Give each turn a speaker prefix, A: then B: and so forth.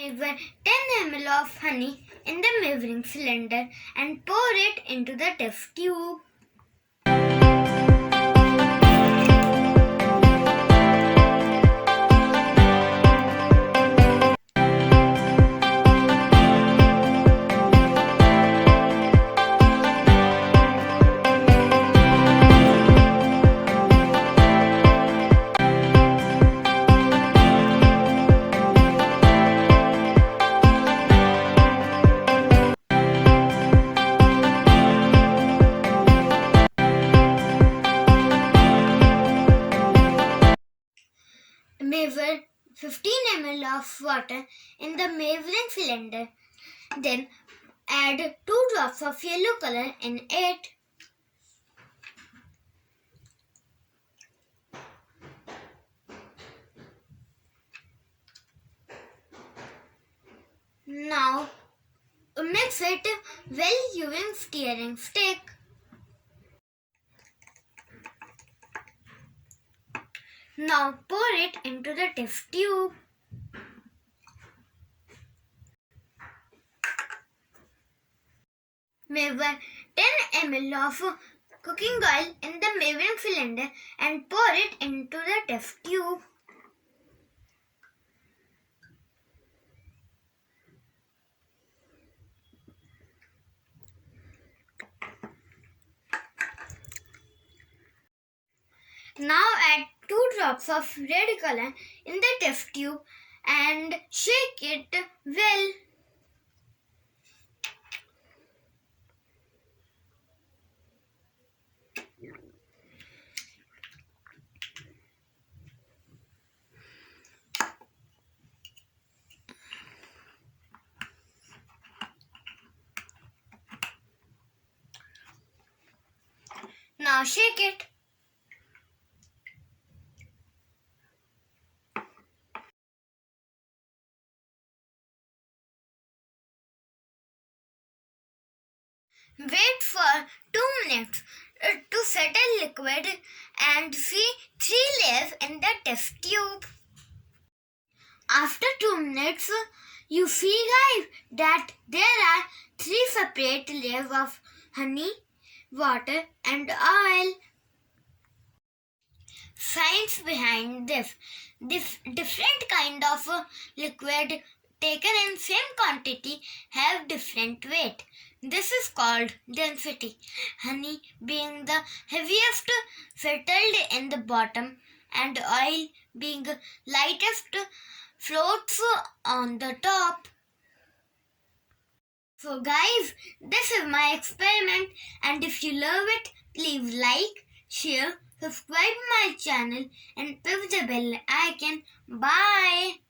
A: Measure 10 ml of honey in the measuring cylinder and pour it into the test tube. Measure 15 ml of water in the measuring cylinder. Then add 2 drops of yellow color in it. Now mix it well using stirring stick. Now pour it into the test tube. Measure 10 ml of cooking oil in the measuring cylinder and pour it into the test tube. Now add 2 drops of red color in the test tube and shake it well. Now shake it. Wait for 2 minutes to settle liquid and see 3 layers in the test tube. After 2 minutes, you see guys that there are 3 separate layers of honey, water and oil. Science behind this different kind of liquid taken in same quantity have different weight. This is called density. Honey being the heaviest settled in the bottom and oil being lightest floats on the top. So guys, this is my experiment, and if you love it, please like, share, subscribe my channel and press the bell icon. Bye.